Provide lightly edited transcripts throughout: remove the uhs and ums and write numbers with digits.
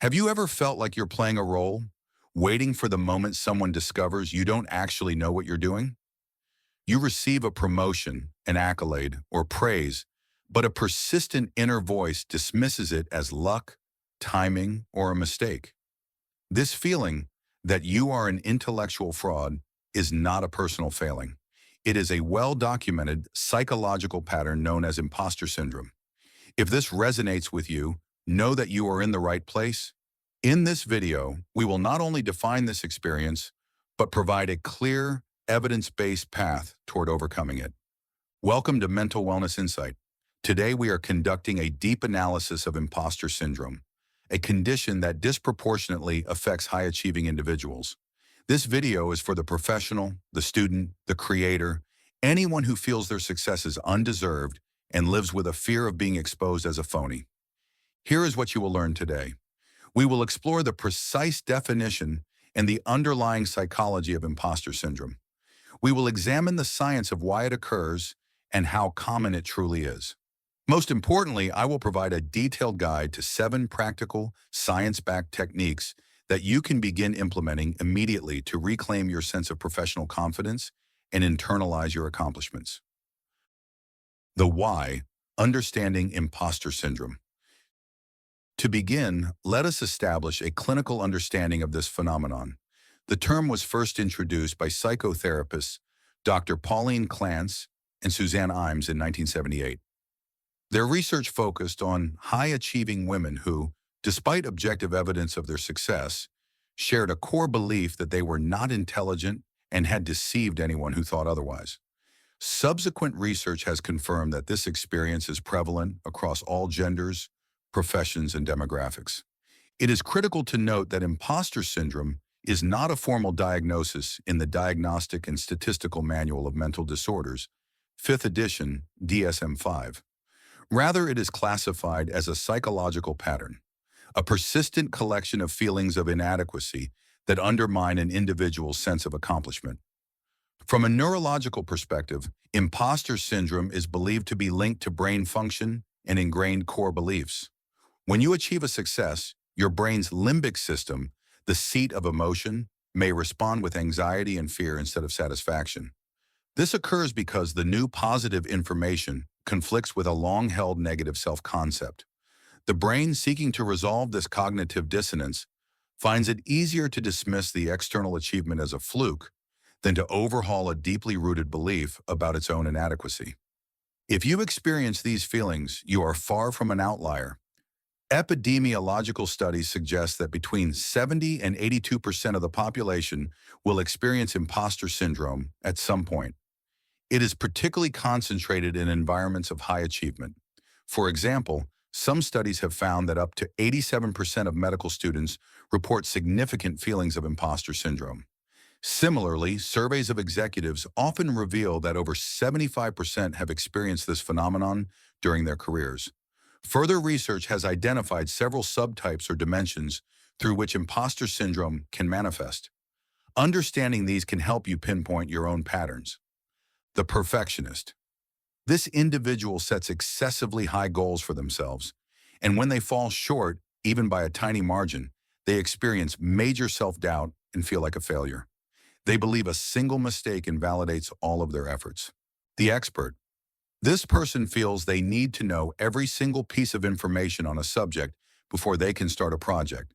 Have you ever felt like you're playing a role, waiting for the moment someone discovers you don't actually know what you're doing? You receive a promotion, an accolade, or praise, but a persistent inner voice dismisses it as luck, timing, or a mistake. This feeling that you are an intellectual fraud is not a personal failing. It is a well-documented psychological pattern known as imposter syndrome. If this resonates with you, know that you are in the right place. In this video, we will not only define this experience, but provide a clear, evidence-based path toward overcoming it. Welcome to Mental Wellness Insight. Today we are conducting a deep analysis of imposter syndrome, a condition that disproportionately affects high-achieving individuals. This video is for the professional, the student, the creator, anyone who feels their success is undeserved and lives with a fear of being exposed as a phony. Here is what you will learn today. We will explore the precise definition and the underlying psychology of imposter syndrome. We will examine the science of why it occurs and how common it truly is. Most importantly, I will provide a detailed guide to 7 practical, science-backed techniques that you can begin implementing immediately to reclaim your sense of professional confidence and internalize your accomplishments. The why, understanding imposter syndrome. To begin, let us establish a clinical understanding of this phenomenon. The term was first introduced by psychotherapists Dr. Pauline Clance and Suzanne Imes in 1978. Their research focused on high-achieving women who, despite objective evidence of their success, shared a core belief that they were not intelligent and had deceived anyone who thought otherwise. Subsequent research has confirmed that this experience is prevalent across all genders, professions, and demographics. It is critical to note that imposter syndrome is not a formal diagnosis in the Diagnostic and Statistical Manual of Mental Disorders, 5th edition, DSM-5. Rather, it is classified as a psychological pattern, a persistent collection of feelings of inadequacy that undermine an individual's sense of accomplishment. From a neurological perspective, imposter syndrome is believed to be linked to brain function and ingrained core beliefs. When you achieve a success, your brain's limbic system, the seat of emotion, may respond with anxiety and fear instead of satisfaction. This occurs because the new positive information conflicts with a long-held negative self-concept. The brain, seeking to resolve this cognitive dissonance, finds it easier to dismiss the external achievement as a fluke than to overhaul a deeply rooted belief about its own inadequacy. If you experience these feelings, you are far from an outlier. Epidemiological studies suggest that between 70 and 82% of the population will experience imposter syndrome at some point. It is particularly concentrated in environments of high achievement. For example, some studies have found that up to 87% of medical students report significant feelings of imposter syndrome. Similarly, surveys of executives often reveal that over 75% have experienced this phenomenon during their careers. Further research has identified several subtypes or dimensions through which imposter syndrome can manifest. Understanding these can help you pinpoint your own patterns. The perfectionist. This individual sets excessively high goals for themselves, and when they fall short, even by a tiny margin, they experience major self-doubt and feel like a failure. They believe a single mistake invalidates all of their efforts. The expert. This person feels they need to know every single piece of information on a subject before they can start a project.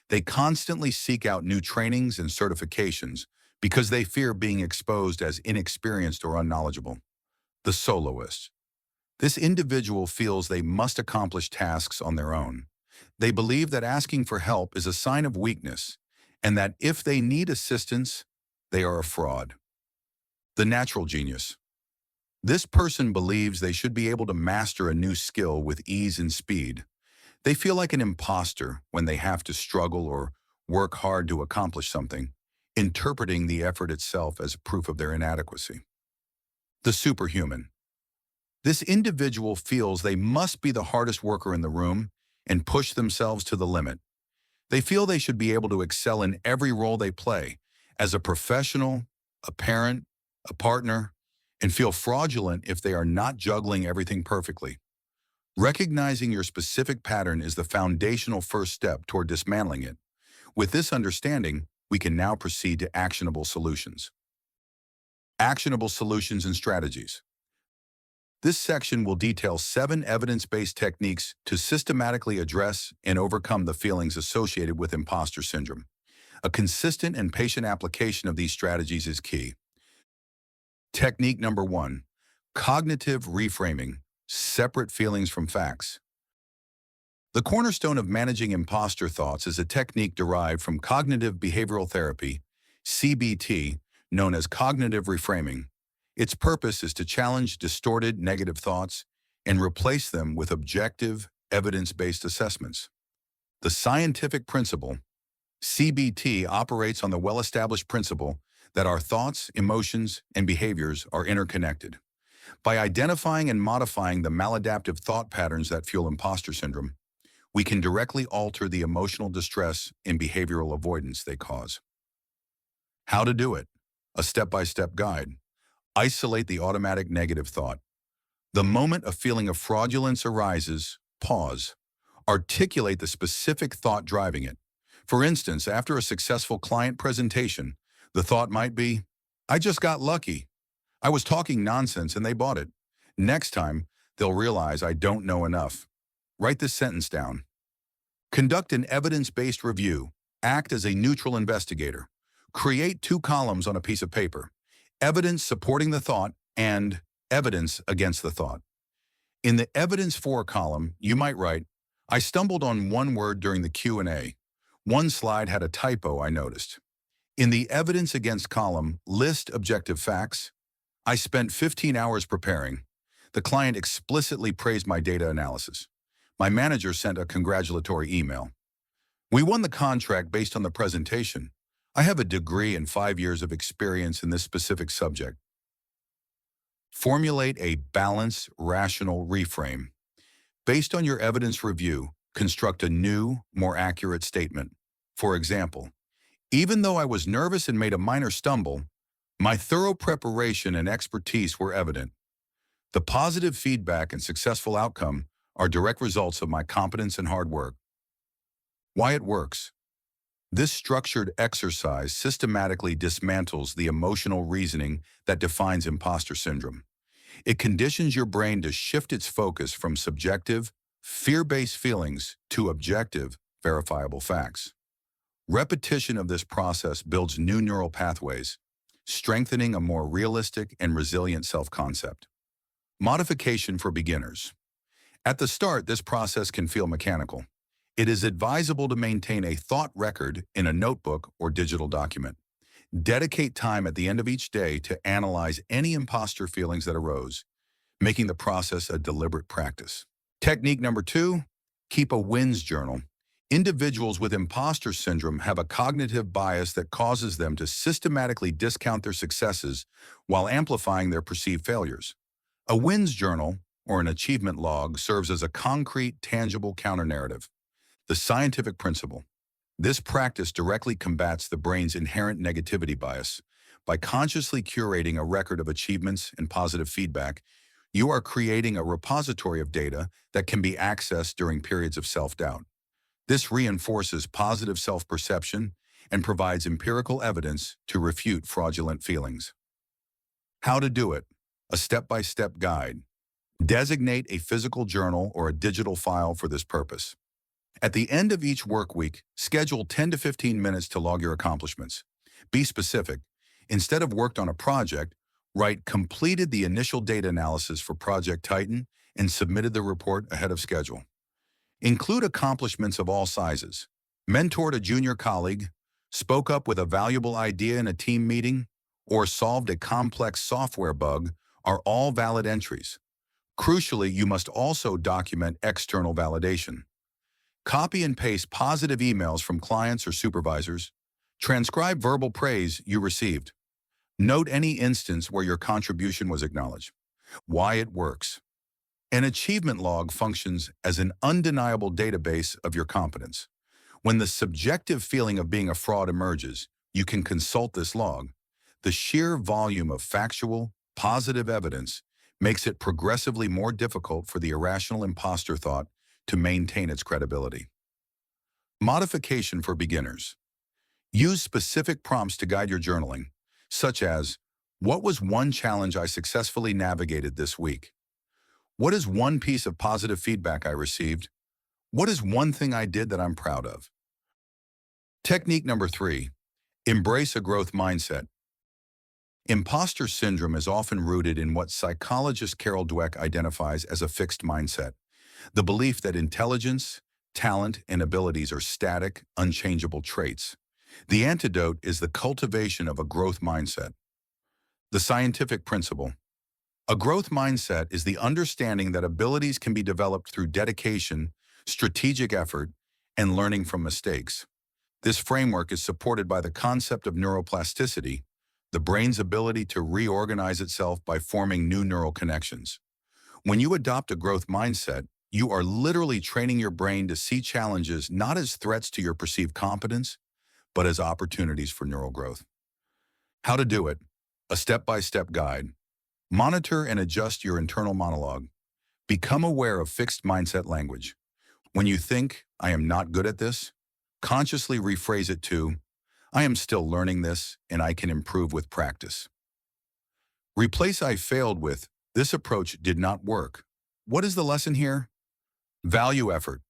They constantly seek out new trainings and certifications because they fear being exposed as inexperienced or unknowledgeable. The soloist. This individual feels they must accomplish tasks on their own. They believe that asking for help is a sign of weakness, and that if they need assistance, they are a fraud. The natural genius. This person believes they should be able to master a new skill with ease and speed. They feel like an imposter when they have to struggle or work hard to accomplish something, interpreting the effort itself as proof of their inadequacy. The superhuman. This individual feels they must be the hardest worker in the room and push themselves to the limit. They feel they should be able to excel in every role they play, as a professional, a parent, a partner, and feel fraudulent if they are not juggling everything perfectly. Recognizing your specific pattern is the foundational first step toward dismantling it. With this understanding, we can now proceed to actionable solutions. Actionable solutions and strategies. This section will detail 7 evidence-based techniques to systematically address and overcome the feelings associated with imposter syndrome. A consistent and patient application of these strategies is key. Technique number 1, cognitive reframing, separate feelings from facts. The cornerstone of managing imposter thoughts is a technique derived from cognitive behavioral therapy, CBT, known as cognitive reframing. Its purpose is to challenge distorted negative thoughts and replace them with objective, evidence-based assessments. The scientific principle, CBT, operates on the well-established principle that our thoughts, emotions, and behaviors are interconnected. By identifying and modifying the maladaptive thought patterns that fuel imposter syndrome, we can directly alter the emotional distress and behavioral avoidance they cause. How to do it? A step-by-step guide. Isolate the automatic negative thought. The moment a feeling of fraudulence arises, pause. Articulate the specific thought driving it. For instance, after a successful client presentation, the thought might be, "I just got lucky. I was talking nonsense and they bought it. Next time, they'll realize I don't know enough." Write this sentence down. Conduct an evidence-based review. Act as a neutral investigator. Create 2 columns on a piece of paper: evidence supporting the thought and evidence against the thought. In the evidence for column, you might write, "I stumbled on one word during the Q&A. One slide had a typo I noticed." In the evidence against column, list objective facts. "I spent 15 hours preparing. The client explicitly praised my data analysis. My manager sent a congratulatory email. We won the contract based on the presentation. I have a degree and 5 years of experience in this specific subject." Formulate a balanced, rational reframe. Based on your evidence review, construct a new, more accurate statement. For example, "Even though I was nervous and made a minor stumble, my thorough preparation and expertise were evident. The positive feedback and successful outcome are direct results of my competence and hard work." Why it works. This structured exercise systematically dismantles the emotional reasoning that defines imposter syndrome. It conditions your brain to shift its focus from subjective, fear-based feelings to objective, verifiable facts. Repetition of this process builds new neural pathways, strengthening a more realistic and resilient self-concept. Modification for beginners. At the start, this process can feel mechanical. It is advisable to maintain a thought record in a notebook or digital document. Dedicate time at the end of each day to analyze any imposter feelings that arose, making the process a deliberate practice. Technique number 2, keep a wins journal. Individuals with imposter syndrome have a cognitive bias that causes them to systematically discount their successes while amplifying their perceived failures. A wins journal, or an achievement log, serves as a concrete, tangible counter-narrative. The scientific principle. This practice directly combats the brain's inherent negativity bias. By consciously curating a record of achievements and positive feedback, you are creating a repository of data that can be accessed during periods of self-doubt. This reinforces positive self-perception and provides empirical evidence to refute fraudulent feelings. How to do it. A step-by-step guide. Designate a physical journal or a digital file for this purpose. At the end of each work week, schedule 10 to 15 minutes to log your accomplishments. Be specific. Instead of "worked on a project," write "completed the initial data analysis for Project Titan and submitted the report ahead of schedule." Include accomplishments of all sizes. Mentored a junior colleague, spoke up with a valuable idea in a team meeting, or solved a complex software bug are all valid entries. Crucially, you must also document external validation. Copy and paste positive emails from clients or supervisors. Transcribe verbal praise you received. Note any instance where your contribution was acknowledged. Why it works. An achievement log functions as an undeniable database of your competence. When the subjective feeling of being a fraud emerges, you can consult this log. The sheer volume of factual, positive evidence makes it progressively more difficult for the irrational imposter thought to maintain its credibility. Modification for beginners. Use specific prompts to guide your journaling, such as, what was one challenge I successfully navigated this week? What is one piece of positive feedback I received? What is one thing I did that I'm proud of? Technique number 3, embrace a growth mindset. Imposter syndrome is often rooted in what psychologist Carol Dweck identifies as a fixed mindset, the belief that intelligence, talent, and abilities are static, unchangeable traits. The antidote is the cultivation of a growth mindset. The scientific principle. A growth mindset is the understanding that abilities can be developed through dedication, strategic effort, and learning from mistakes. This framework is supported by the concept of neuroplasticity, the brain's ability to reorganize itself by forming new neural connections. When you adopt a growth mindset, you are literally training your brain to see challenges not as threats to your perceived competence, but as opportunities for neural growth. How to do it. A step-by-step guide. Monitor and adjust your internal monologue. Become aware of fixed mindset language. When you think, I am not good at this, consciously rephrase it to, I am still learning this and I can improve with practice. Replace I failed with, this approach did not work. What is the lesson here? Value effort.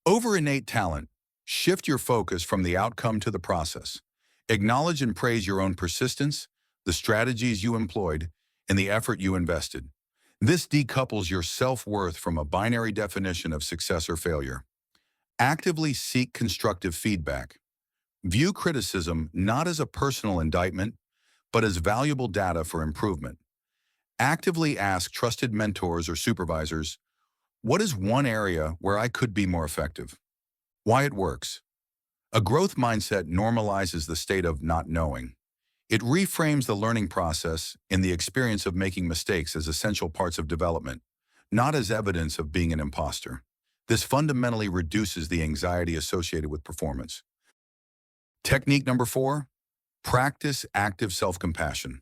Over innate talent, shift your focus from the outcome to the process. Acknowledge and praise your own persistence, the strategies you employed, and the effort you invested. This decouples your self-worth from a binary definition of success or failure. Actively seek constructive feedback. View criticism not as a personal indictment, but as valuable data for improvement. Actively ask trusted mentors or supervisors, what is one area where I could be more effective? Why it works. A growth mindset normalizes the state of not knowing. It reframes the learning process and the experience of making mistakes as essential parts of development, not as evidence of being an imposter. This fundamentally reduces the anxiety associated with performance. Technique number 4, practice active self-compassion.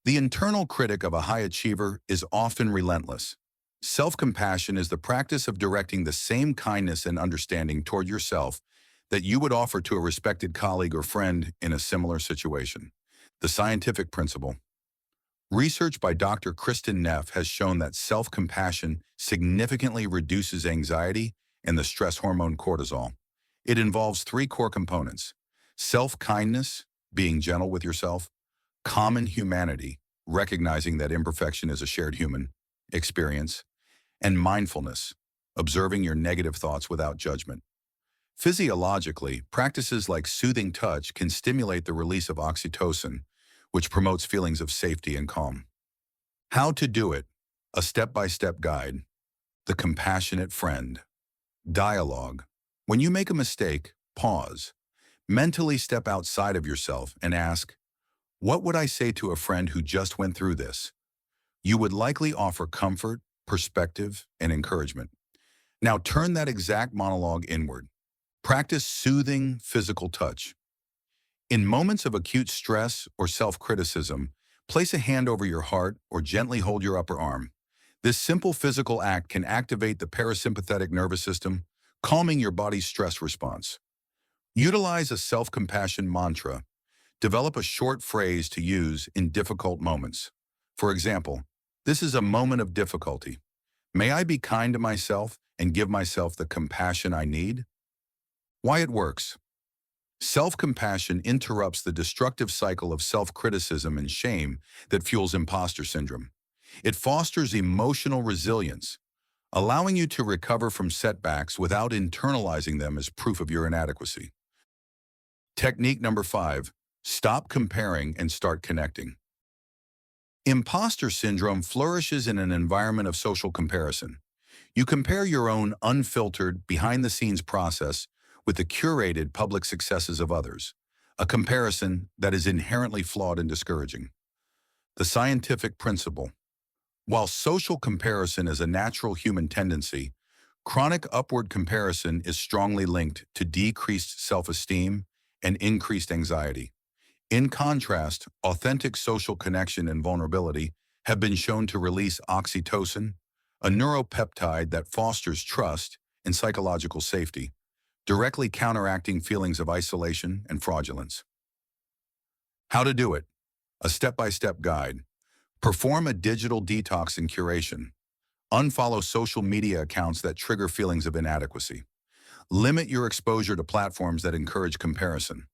The internal critic of a high achiever is often relentless. Self-compassion is the practice of directing the same kindness and understanding toward yourself that you would offer to a respected colleague or friend in a similar situation. The scientific principle. Research by Dr. Kristen Neff has shown that self-compassion significantly reduces anxiety and the stress hormone cortisol. It involves 3 core components: self-kindness, being gentle with yourself; common humanity, recognizing that imperfection is a shared human experience; and mindfulness, observing your negative thoughts without judgment. Physiologically, practices like soothing touch can stimulate the release of oxytocin, which promotes feelings of safety and calm. How to do it. A step-by-step guide. The compassionate friend. Dialogue. When you make a mistake, pause. Mentally step outside of yourself and ask, what would I say to a friend who just went through this? You would likely offer comfort, perspective, and encouragement. Now turn that exact monologue inward. Practice soothing physical touch. In moments of acute stress or self-criticism, place a hand over your heart or gently hold your upper arm. This simple physical act can activate the parasympathetic nervous system, calming your body's stress response. Utilize a self-compassion mantra. Develop a short phrase to use in difficult moments. For example, this is a moment of difficulty. May I be kind to myself and give myself the compassion I need? Why it works. Self-compassion interrupts the destructive cycle of self-criticism and shame that fuels imposter syndrome. It fosters emotional resilience, allowing you to recover from setbacks without internalizing them as proof of your inadequacy. Technique number 5, stop comparing and start connecting. Imposter syndrome flourishes in an environment of social comparison. You compare your own unfiltered, behind-the-scenes process with the curated public successes of others, a comparison that is inherently flawed and discouraging. The scientific principle. While social comparison is a natural human tendency, chronic upward comparison is strongly linked to decreased self-esteem and increased anxiety. In contrast, authentic social connection and vulnerability have been shown to release oxytocin, a neuropeptide that fosters trust and psychological safety, directly counteracting feelings of isolation and fraudulence. How to do it. A step-by-step guide. Perform a digital detox and curation. Unfollow social media accounts that trigger feelings of inadequacy. Limit your exposure to platforms that encourage comparison.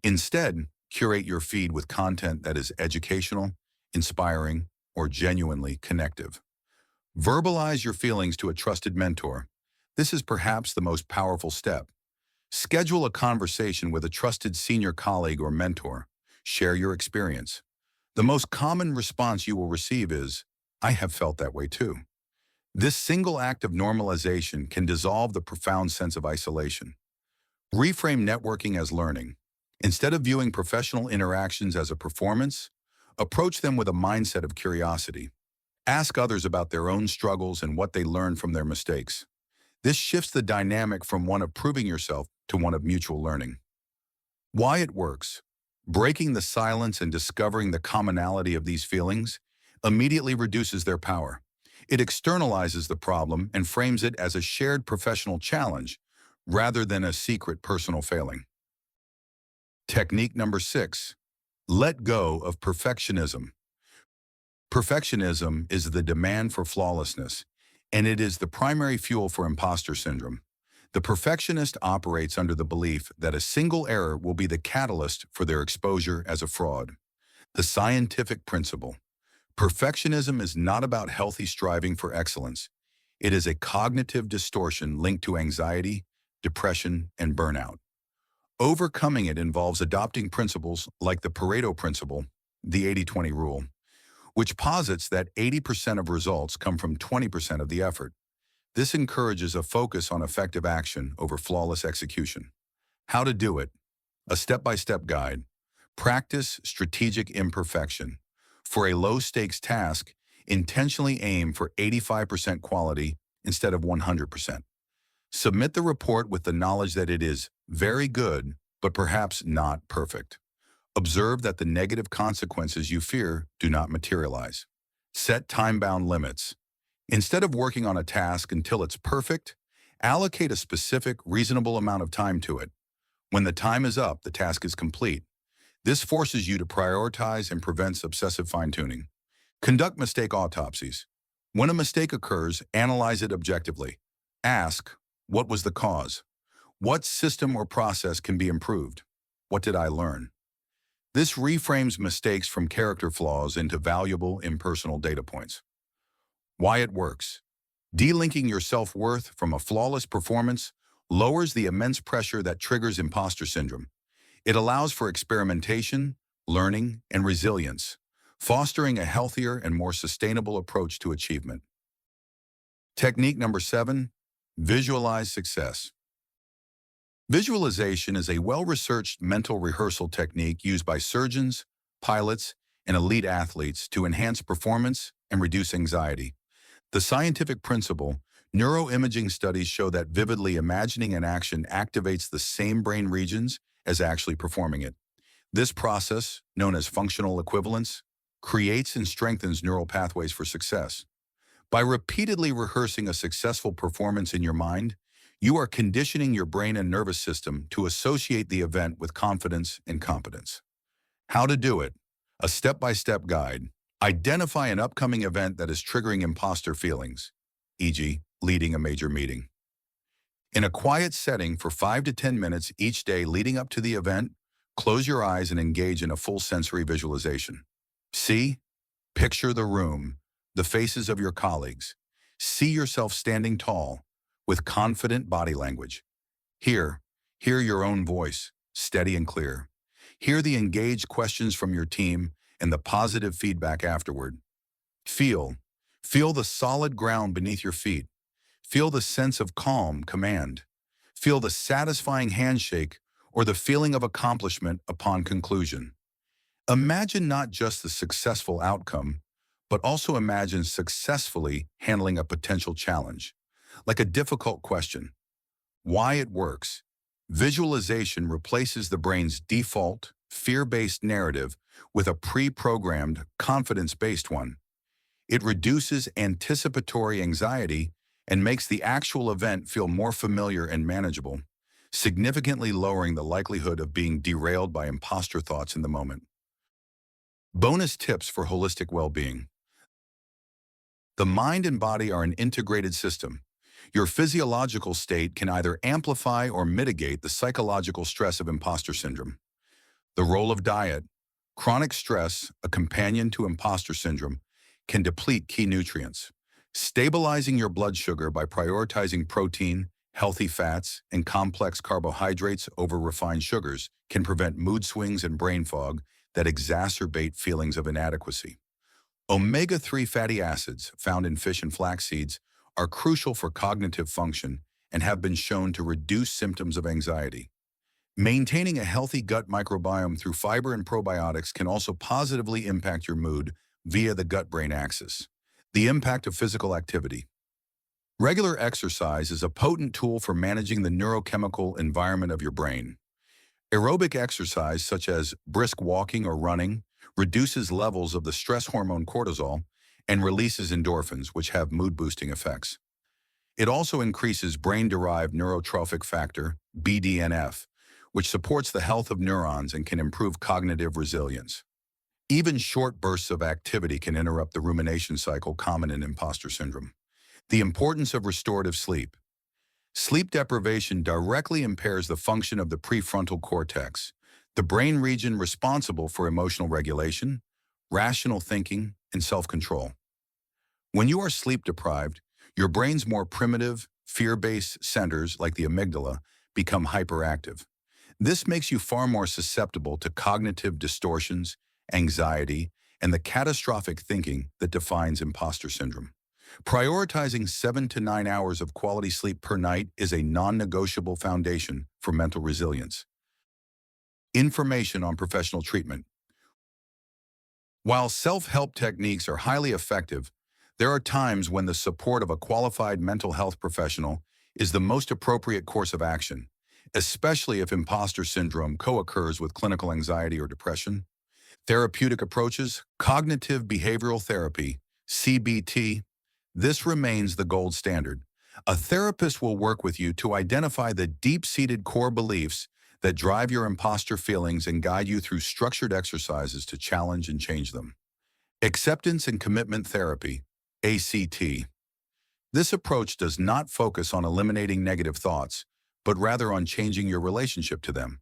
Instead, curate your feed with content that is educational, inspiring, or genuinely connective. Verbalize your feelings to a trusted mentor. This is perhaps the most powerful step. Schedule a conversation with a trusted senior colleague or mentor. Share your experience. The most common response you will receive is, "I have felt that way too." This single act of normalization can dissolve the profound sense of isolation. Reframe networking as learning. Instead of viewing professional interactions as a performance, approach them with a mindset of curiosity. Ask others about their own struggles and what they learned from their mistakes. This shifts the dynamic from one of proving yourself to one of mutual learning. Why it works. Breaking the silence and discovering the commonality of these feelings immediately reduces their power. It externalizes the problem and frames it as a shared professional challenge rather than a secret personal failing. Technique number 6. Let go of perfectionism. Perfectionism is the demand for flawlessness, and it is the primary fuel for imposter syndrome. The perfectionist operates under the belief that a single error will be the catalyst for their exposure as a fraud. The scientific principle. Perfectionism is not about healthy striving for excellence. It is a cognitive distortion linked to anxiety, depression, and burnout. Overcoming it involves adopting principles like the Pareto principle, the 80-20 rule, which posits that 80% of results come from 20% of the effort. This encourages a focus on effective action over flawless execution. How to do it. A step-by-step guide. Practice strategic imperfection. For a low-stakes task, intentionally aim for 85% quality instead of 100%. Submit the report with the knowledge that it is very good, but perhaps not perfect. Observe that the negative consequences you fear do not materialize. Set time-bound limits. Instead of working on a task until it's perfect, allocate a specific, reasonable amount of time to it. When the time is up, the task is complete. This forces you to prioritize and prevents obsessive fine-tuning. Conduct mistake autopsies. When a mistake occurs, analyze it objectively. Ask, what was the cause? What system or process can be improved? What did I learn? This reframes mistakes from character flaws into valuable, impersonal data points. Why it works. Delinking your self-worth from a flawless performance lowers the immense pressure that triggers imposter syndrome. It allows for experimentation, learning, and resilience, fostering a healthier and more sustainable approach to achievement. Technique number 7, visualize success. Visualization is a well-researched mental rehearsal technique used by surgeons, pilots, and elite athletes to enhance performance and reduce anxiety. The scientific principle, neuroimaging studies show that vividly imagining an action activates the same brain regions as actually performing it. This process, known as functional equivalence, creates and strengthens neural pathways for success. By repeatedly rehearsing a successful performance in your mind, you are conditioning your brain and nervous system to associate the event with confidence and competence. How to do it. A step-by-step guide. Identify an upcoming event that is triggering imposter feelings, e.g., leading a major meeting. In a quiet setting for 5 to 10 minutes each day leading up to the event, close your eyes and engage in a full sensory visualization. See, picture the room, the faces of your colleagues. See yourself standing tall, with confident body language. Hear your own voice, steady and clear. Hear the engaged questions from your team and the positive feedback afterward. Feel the solid ground beneath your feet. Feel the sense of calm command. Feel the satisfying handshake or the feeling of accomplishment upon conclusion. Imagine not just the successful outcome, but also imagine successfully handling a potential challenge, like a difficult question. Why it works. Visualization replaces the brain's default, fear-based narrative with a pre-programmed, confidence-based one. It reduces anticipatory anxiety and makes the actual event feel more familiar and manageable, significantly lowering the likelihood of being derailed by imposter thoughts in the moment. Bonus tips for holistic well-being. The mind and body are an integrated system. Your physiological state can either amplify or mitigate the psychological stress of imposter syndrome. The role of diet. Chronic stress, a companion to imposter syndrome, can deplete key nutrients. Stabilizing your blood sugar by prioritizing protein, healthy fats, and complex carbohydrates over refined sugars can prevent mood swings and brain fog that exacerbate feelings of inadequacy. Omega-3 fatty acids, found in fish and flax seeds, are crucial for cognitive function and have been shown to reduce symptoms of anxiety. Maintaining a healthy gut microbiome through fiber and probiotics can also positively impact your mood via the gut-brain axis. The impact of physical activity. Regular exercise is a potent tool for managing the neurochemical environment of your brain. Aerobic exercise, such as brisk walking or running, reduces levels of the stress hormone cortisol and releases endorphins, which have mood-boosting effects. It also increases brain-derived neurotrophic factor, BDNF, which supports the health of neurons and can improve cognitive resilience. Even short bursts of activity can interrupt the rumination cycle common in imposter syndrome. The importance of restorative sleep. Sleep deprivation directly impairs the function of the prefrontal cortex, the brain region responsible for emotional regulation, rational thinking, and self-control. When you are sleep deprived, your brain's more primitive, fear-based centers like the amygdala become hyperactive. This makes you far more susceptible to cognitive distortions, anxiety, and the catastrophic thinking that defines imposter syndrome. Prioritizing 7 to 9 hours of quality sleep per night is a non-negotiable foundation for mental resilience. Information on professional treatment. While self-help techniques are highly effective, there are times when the support of a qualified mental health professional is the most appropriate course of action, especially if imposter syndrome co-occurs with clinical anxiety or depression. Therapeutic approaches, cognitive behavioral therapy, CBT, this remains the gold standard. A therapist will work with you to identify the deep-seated core beliefs that drive your imposter feelings and guide you through structured exercises to challenge and change them. Acceptance and commitment therapy, ACT. This approach does not focus on eliminating negative thoughts, but rather on changing your relationship to them.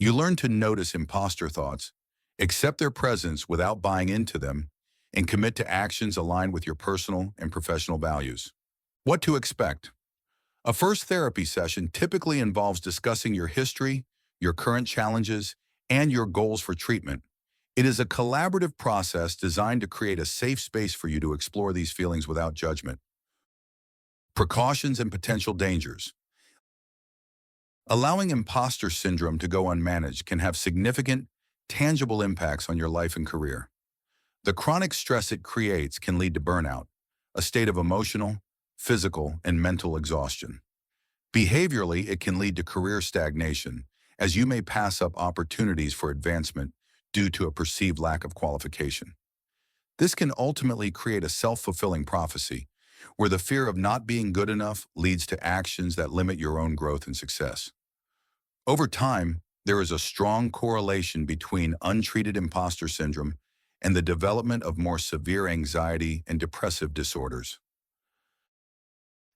You learn to notice imposter thoughts, accept their presence without buying into them, and commit to actions aligned with your personal and professional values. What to expect? A first therapy session typically involves discussing your history, your current challenges, and your goals for treatment. It is a collaborative process designed to create a safe space for you to explore these feelings without judgment. Precautions and potential dangers. Allowing imposter syndrome to go unmanaged can have significant, tangible impacts on your life and career. The chronic stress it creates can lead to burnout, a state of emotional, physical, and mental exhaustion. Behaviorally, it can lead to career stagnation, as you may pass up opportunities for advancement due to a perceived lack of qualification. This can ultimately create a self-fulfilling prophecy, where the fear of not being good enough leads to actions that limit your own growth and success. Over time, there is a strong correlation between untreated imposter syndrome and the development of more severe anxiety and depressive disorders.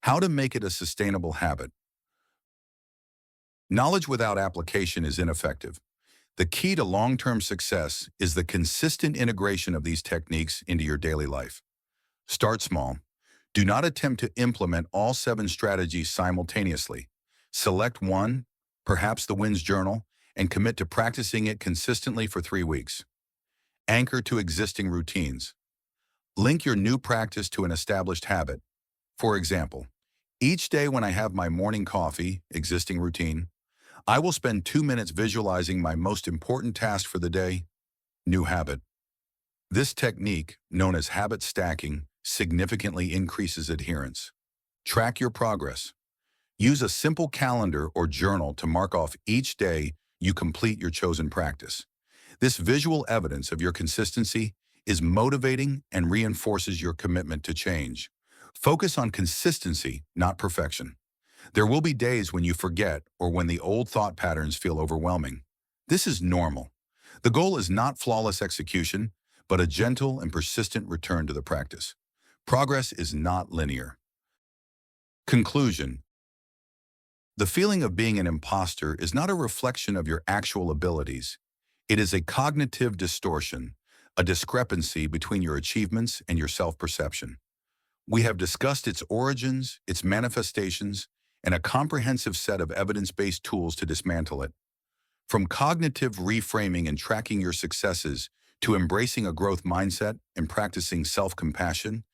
How to make it a sustainable habit. Knowledge without application is ineffective. The key to long-term success is the consistent integration of these techniques into your daily life. Start small. Do not attempt to implement all 7 strategies simultaneously. Select one, perhaps the WINS journal, and commit to practicing it consistently for 3 weeks. Anchor to existing routines. Link your new practice to an established habit. For example, each day when I have my morning coffee, existing routine, I will spend 2 minutes visualizing my most important task for the day, new habit. This technique, known as habit stacking, significantly increases adherence. Track your progress. Use a simple calendar or journal to mark off each day you complete your chosen practice. This visual evidence of your consistency is motivating and reinforces your commitment to change. Focus on consistency, not perfection. There will be days when you forget or when the old thought patterns feel overwhelming. This is normal. The goal is not flawless execution, but a gentle and persistent return to the practice. Progress is not linear. Conclusion. The feeling of being an imposter is not a reflection of your actual abilities. It is a cognitive distortion, a discrepancy between your achievements and your self-perception. We have discussed its origins, its manifestations, and a comprehensive set of evidence-based tools to dismantle it. From cognitive reframing and tracking your successes to embracing a growth mindset and practicing self-compassion,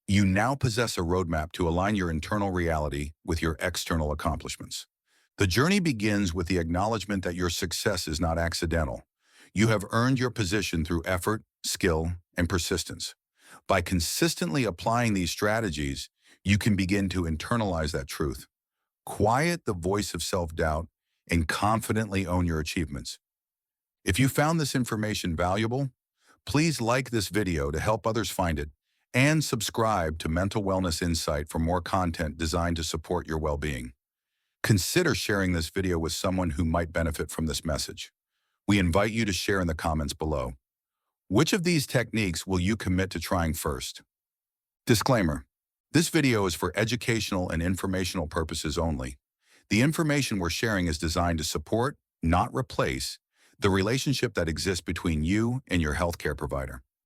you now possess a roadmap to align your internal reality with your external accomplishments. The journey begins with the acknowledgement that your success is not accidental. You have earned your position through effort, skill, and persistence. By consistently applying these strategies, you can begin to internalize that truth. Quiet the voice of self-doubt and confidently own your achievements. If you found this information valuable, please like this video to help others find it and subscribe to Mental Wellness Insight for more content designed to support your well-being. Consider sharing this video with someone who might benefit from this message. We invite you to share in the comments below. Which of these techniques will you commit to trying first? Disclaimer. This video is for educational and informational purposes only. The information we're sharing is designed to support, not replace, the relationship that exists between you and your healthcare provider.